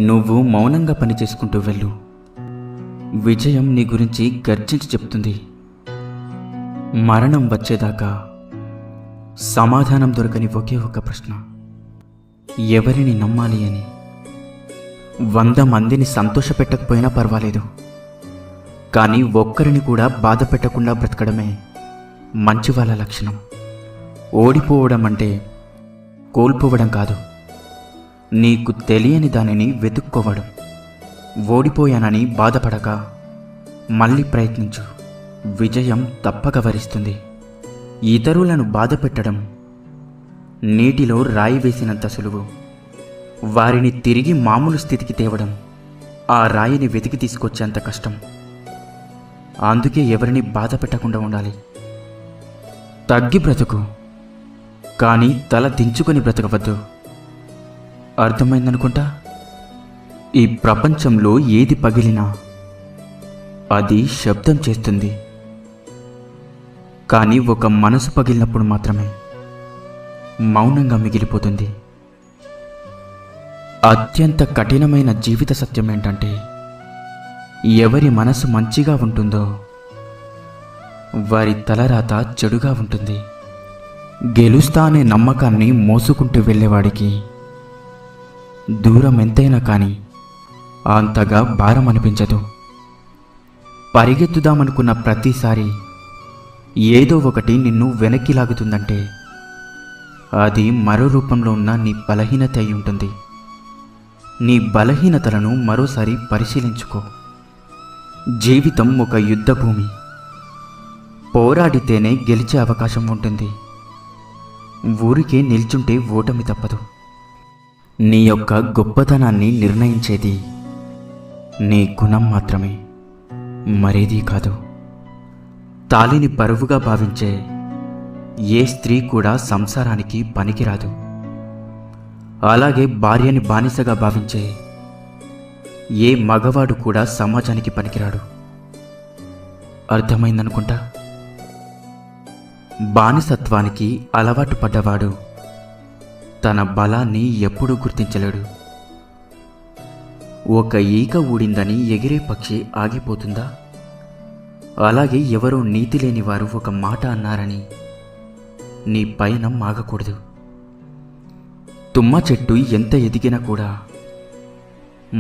నువ్వు మౌనంగా పనిచేసుకుంటూ వెళ్ళు. విజయం నీ గురించి గర్జించి చెప్తుంది. మరణం వచ్చేదాకా సమాధానం దొరకని ఒకే ఒక ప్రశ్న, ఎవరిని నమ్మాలి అని. 100 మందిని సంతోషపెట్టకపోయినా పర్వాలేదు, కానీ ఒక్కరిని కూడా బాధ పెట్టకుండా బ్రతకడమే మంచి వాళ్ళ లక్షణం. ఓడిపోవడం అంటే కోల్పోవడం కాదు, నీకు తెలియని దానిని వెతుక్కోవడం. ఓడిపోయానని బాధపడక మళ్ళీ ప్రయత్నించు, విజయం తప్పక వరిస్తుంది. ఇతరులను బాధ పెట్టడం నీటిలో రాయి వేసినంత సులువు, వారిని తిరిగి మామూలు స్థితికి తేవడం ఆ రాయిని వెతికి తీసుకొచ్చేంత కష్టం. అందుకే ఎవరిని బాధ పెట్టకుండా ఉండాలి. తగ్గి బ్రతుకు, కానీ తల దించుకొని బ్రతకవద్దు. అర్థమైందనుకుంటా. ఈ ప్రపంచంలో ఏది పగిలినా అది శబ్దం చేస్తుంది, కానీ ఒక మనసు పగిలినప్పుడు మాత్రమే మౌనంగా మిగిలిపోతుంది. అత్యంత కఠినమైన జీవిత సత్యం ఏంటంటే, ఎవరి మనసు మంచిగా ఉంటుందో వారి తలరాత చెడుగా ఉంటుంది. గెలుస్తా అనే నమ్మకాన్ని మోసుకుంటూ వెళ్ళేవాడికి దూరం ఎంతైనా కానీ అంతగా భారం అనిపించదు. పరిగెత్తుదామనుకున్న ప్రతిసారి ఏదో ఒకటి నిన్ను వెనక్కి లాగుతుందంటే అది మరో రూపంలో ఉన్న నీ బలహీనత అయి ఉంటుంది. నీ బలహీనతలను మరోసారి పరిశీలించుకో. జీవితం ఒక యుద్ధభూమి, పోరాడితేనే గెలిచే అవకాశం ఉంటుంది. ఊరికే నిల్చుంటే ఓటమి తప్పదు. నీ యొక్క గొప్పతనాన్ని నిర్ణయించేది నీ గుణం మాత్రమే, మరేదీ కాదు. తాళిని బరువుగా భావించే ఏ స్త్రీ కూడా సంసారానికి పనికిరాదు. అలాగే భార్యని బానిసగా భావించే ఏ మగవాడు కూడా సమాజానికి పనికిరాడు. అర్థమైందనుకుంటా. బానిసత్వానికి అలవాటు పడ్డవాడు తన బలాన్ని ఎప్పుడూ గుర్తించలేడు. ఒక ఈక ఊడిందని ఎగిరే పక్షి ఆగిపోతుందా? అలాగే ఎవరో నీతి లేని వారు ఒక మాట అన్నారని నీ పయనం ఆగకూడదు. తుమ్మ చెట్టు ఎంత ఎదిగినా కూడా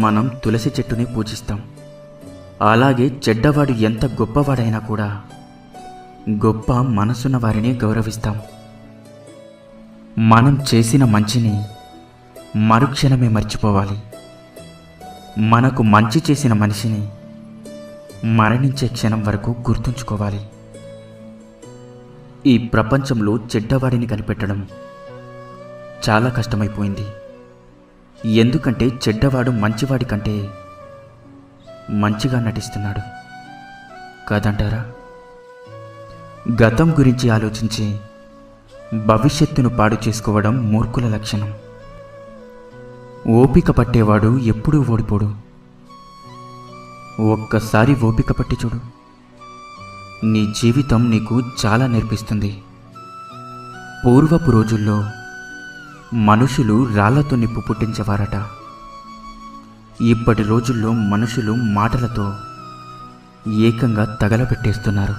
మనం తులసి చెట్టునే పూజిస్తాం. అలాగే చెడ్డవాడు ఎంత గొప్పవాడైనా కూడా గొప్ప మనసున్న వారినే గౌరవిస్తాం. మనం చేసిన మంచిని మరుక్షణమే మర్చిపోవాలి. మనకు మంచి చేసిన మనిషిని మరణించే క్షణం వరకు గుర్తుంచుకోవాలి. ఈ ప్రపంచంలో చెడ్డవాడిని కనిపెట్టడం చాలా కష్టమైపోయింది. ఎందుకంటే చెడ్డవాడు మంచివాడి కంటే మంచిగా నటిస్తున్నాడు కాదంటారా? గతం గురించి ఆలోచించి భవిష్యత్తును పాడు చేసుకోవడం మూర్ఖుల లక్షణం. ఓపిక పట్టేవాడు ఎప్పుడూ ఓడిపోడు. ఒక్కసారి ఓపిక పట్టి చూడు, నీ జీవితం నీకు చాలా నేర్పిస్తుంది. పూర్వపు రోజుల్లో మనుషులు రాళ్లతో నిప్పు పుట్టించేవారట. ఇప్పటి రోజుల్లో మనుషులు మాటలతో ఏకంగా తగలబెట్టేస్తున్నారు.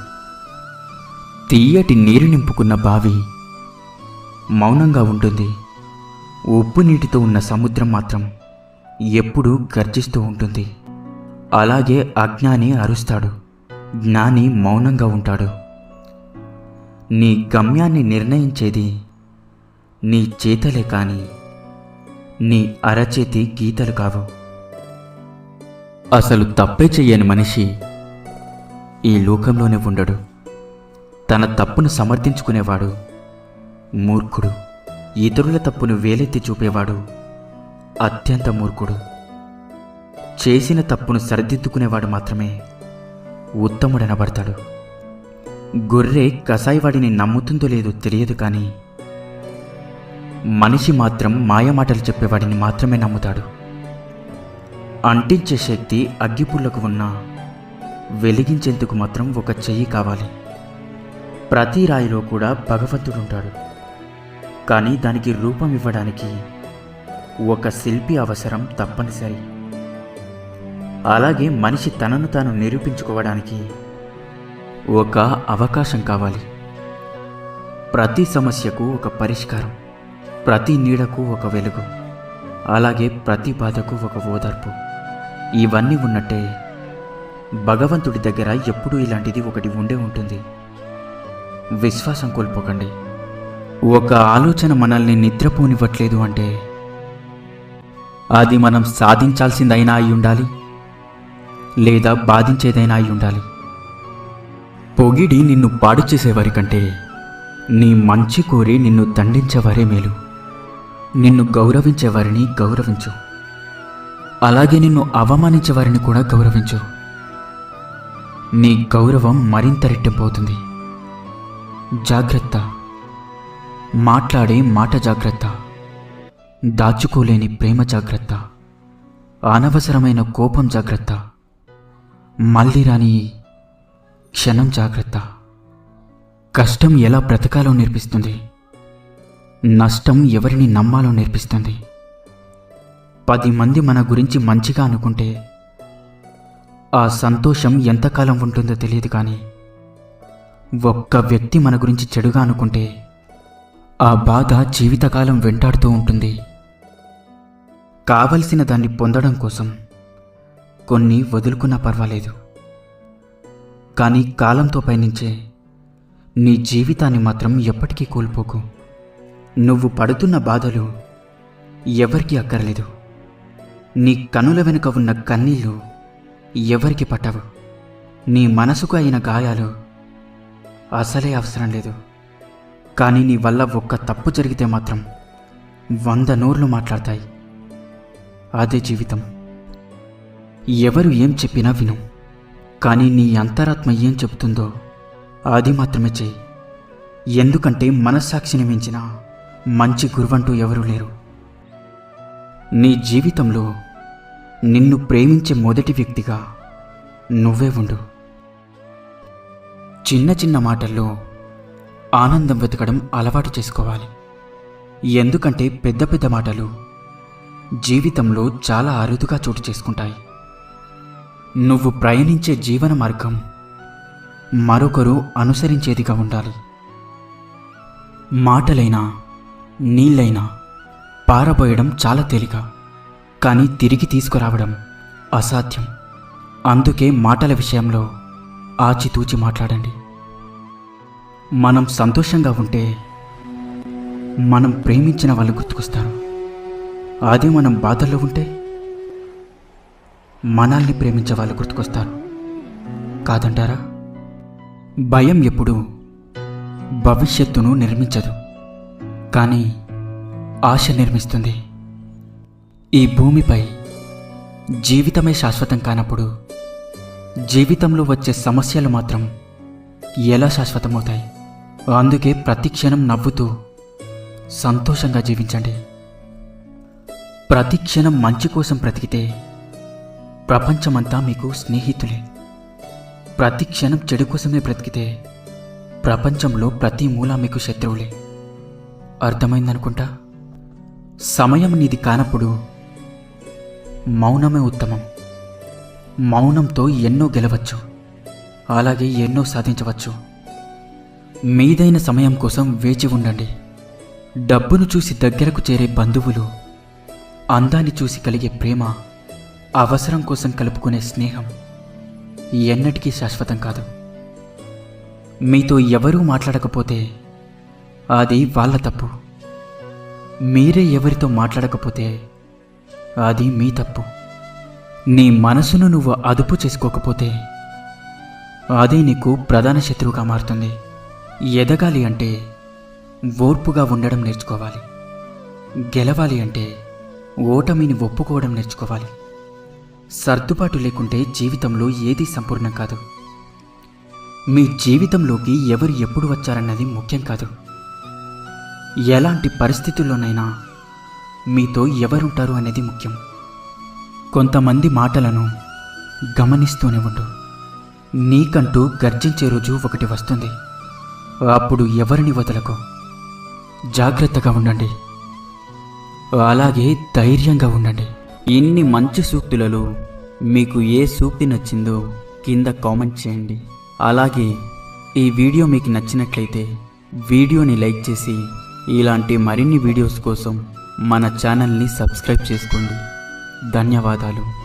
తీయటి నీరు నింపుకున్న బావి మౌనంగా ఉంటుంది. ఉప్పు నీటితో ఉన్న సముద్రం మాత్రం ఎప్పుడూ గర్జిస్తూ ఉంటుంది. అలాగే అజ్ఞాని అరుస్తాడు, జ్ఞాని మౌనంగా ఉంటాడు. నీ గమ్యాన్ని నిర్ణయించేది నీ చేతలే కానీ నీ అరచేతి గీతలు కావు. అసలు తప్పే చెయ్యని మనిషి ఈ లోకంలోనే ఉండడు. తన తప్పును సమర్థించుకునేవాడు మూర్ఖుడు. ఇతరుల తప్పును వేలెత్తి చూపేవాడు అత్యంత మూర్ఖుడు. చేసిన తప్పును సరిదిద్దుకునేవాడు మాత్రమే ఉత్తముడనబడతాడు. గొర్రె కసాయివాడిని నమ్ముతుందో లేదో తెలియదు, కానీ మనిషి మాత్రం మాయమాటలు చెప్పేవాడిని మాత్రమే నమ్ముతాడు. అంటించే శక్తి అగ్గిపుల్లకు ఉన్నా వెలిగించేందుకు మాత్రం ఒక చెయ్యి కావాలి. ప్రతి రాయిలో కూడా భగవంతుడుంటాడు, కానీ దానికి రూపం ఇవ్వడానికి ఒక శిల్పి అవసరం తప్పనిసరి. అలాగే మనిషి తనను తాను నిరూపించుకోవడానికి ఒక అవకాశం కావాలి. ప్రతి సమస్యకు ఒక పరిష్కారం, ప్రతి నీడకు ఒక వెలుగు, అలాగే ప్రతి బాధకు ఒక ఓదార్పు. ఇవన్నీ ఉన్నట్టే భగవంతుడి దగ్గర ఎప్పుడూ ఇలాంటిది ఒకటి ఉండే ఉంటుంది. విశ్వాసం కోల్పోకండి. ఒక ఆలోచన మనల్ని నిద్రపోనివ్వట్లేదు అంటే అది మనం సాధించాల్సిందైనా అయి ఉండాలి, లేదా బాధించేదైనా అయి ఉండాలి. పొగిడి నిన్ను పాడు చేసేవారి కంటే నీ మంచి కోరి నిన్ను దండించేవారే మేలు. నిన్ను గౌరవించేవారిని గౌరవించు, అలాగే నిన్ను అవమానించేవారిని కూడా గౌరవించు. నీ గౌరవం మరింత రెట్టింపవుతుంది. జాగ్రత్త, మాట్లాడే మాట జాగ్రత్త, దాచుకోలేని ప్రేమ జాగ్రత్త, అనవసరమైన కోపం జాగ్రత్త, మళ్ళీ రాని క్షణం జాగ్రత్త. కష్టం ఎలా బ్రతకాలో నేర్పిస్తుంది, నష్టం ఎవరిని నమ్మాలో నేర్పిస్తుంది. 10 మంది మన గురించి మంచిగా అనుకుంటే ఆ సంతోషం ఎంతకాలం ఉంటుందో తెలియదు, కానీ ఒక్క వ్యక్తి మన గురించి చెడుగా అనుకుంటే ఆ బాధ జీవితకాలం వెంటాడుతూ ఉంటుంది. కావలసిన దాన్ని పొందడం కోసం కొన్ని వదులుకున్నా పర్వాలేదు, కానీ కాలంతో పయనించే నీ జీవితాన్ని మాత్రం ఎప్పటికీ కోల్పోకు. నువ్వు పడుతున్న బాధలు ఎవరికి అక్కర్లేదు. నీ కనుల వెనుక ఉన్న కన్నీళ్ళు ఎవరికి పట్టవు. నీ మనసుకు అయిన గాయాలు అసలే అవసరం లేదు. కానీ నీ వల్ల ఒక్క తప్పు జరిగితే మాత్రం 100 నోర్లు మాట్లాడతాయి. అదే జీవితం. ఎవరు ఏం చెప్పినా విను, కానీ నీ అంతరాత్మ ఏం చెబుతుందో అది మాత్రమే చెయ్యి. ఎందుకంటే మనస్సాక్షిని మించిన మంచి గురువంటూ ఎవరూ లేరు. నీ జీవితంలో నిన్ను ప్రేమించే మొదటి వ్యక్తిగా నువ్వే ఉండు. చిన్న చిన్న మాటల్లో ఆనందం వెతకడం అలవాటు చేసుకోవాలి. ఎందుకంటే పెద్ద పెద్ద మాటలు జీవితంలో చాలా అరుదుగా చోటు చేసుకుంటాయి. నువ్వు ప్రయాణించే జీవన మార్గం మరొకరు అనుసరించేదిగా ఉండాలి. మాటలైనా నీళ్ళైనా పారబోయడం చాలా తేలిక, కానీ తిరిగి తీసుకురావడం అసాధ్యం. అందుకే మాటల విషయంలో ఆచితూచి మాట్లాడండి. మనం సంతోషంగా ఉంటే మనం ప్రేమించిన వాళ్ళు గుర్తుకొస్తారు. అదే మనం బాధల్లో ఉంటే మనల్ని ప్రేమించే వాళ్ళు గుర్తుకొస్తారు. కాదంటారా? భయం ఎప్పుడూ భవిష్యత్తును నిర్మించదు, కానీ ఆశ నిర్మిస్తుంది. ఈ భూమిపై జీవితమే శాశ్వతం కానప్పుడు జీవితంలో వచ్చే సమస్యలు మాత్రం ఎలా శాశ్వతమవుతాయి? అందుకే ప్రతి క్షణం నవ్వుతూ సంతోషంగా జీవించండి. ప్రతి క్షణం మంచి కోసం బ్రతికితే ప్రపంచమంతా మీకు స్నేహితులే. ప్రతి క్షణం చెడు కోసమే బ్రతికితే ప్రపంచంలో ప్రతి మూల మీకు శత్రువులే. అర్థమైందనుకుంటా. సమయం నీది కానప్పుడు మౌనమే ఉత్తమం. మౌనంతో ఎన్నో గెలవచ్చు, అలాగే ఎన్నో సాధించవచ్చు. మీదైన సమయం కోసం వేచి ఉండండి. డబ్బును చూసి దగ్గరకు చేరే బంధువులు, అందాన్ని చూసి కలిగే ప్రేమ, అవసరం కోసం కలుపుకునే స్నేహం ఎన్నటికీ శాశ్వతం కాదు. మీతో ఎవరూ మాట్లాడకపోతే అది వాళ్ళ తప్పు. మీరే ఎవరితో మాట్లాడకపోతే అది మీ తప్పు. నీ మనసును నువ్వు అదుపు చేసుకోకపోతే అదే నీకు ప్రధాన శత్రువుగా మారుతుంది. ఎదగాలి అంటే ఓర్పుగా ఉండడం నేర్చుకోవాలి. గెలవాలి అంటే ఓటమిని ఒప్పుకోవడం నేర్చుకోవాలి. సర్దుబాటు లేకుంటే జీవితంలో ఏదీ సంపూర్ణం కాదు. మీ జీవితంలోకి ఎవరు ఎప్పుడు వచ్చారన్నది ముఖ్యం కాదు. ఎలాంటి పరిస్థితుల్లోనైనా మీతో ఎవరుంటారు అనేది ముఖ్యం. కొంతమంది మాటలను గమనిస్తూనే ఉండు. నీకంటూ గర్జించే రోజు ఒకటి వస్తుంది. అప్పుడు ఎవరిని వదలకు. జాగ్రత్తగా ఉండండి. అలాగే ధైర్యంగా ఉండండి. ఇన్ని మంచి సూక్తులలో మీకు ఏ సూక్తి నచ్చిందో కింద కామెంట్ చేయండి. అలాగే ఈ వీడియో మీకు నచ్చినట్లయితే వీడియోని లైక్ చేసి ఇలాంటి మరిన్ని వీడియోస్ కోసం మన ఛానల్ని సబ్స్క్రైబ్ చేసుకోండి. ధన్యవాదాలు.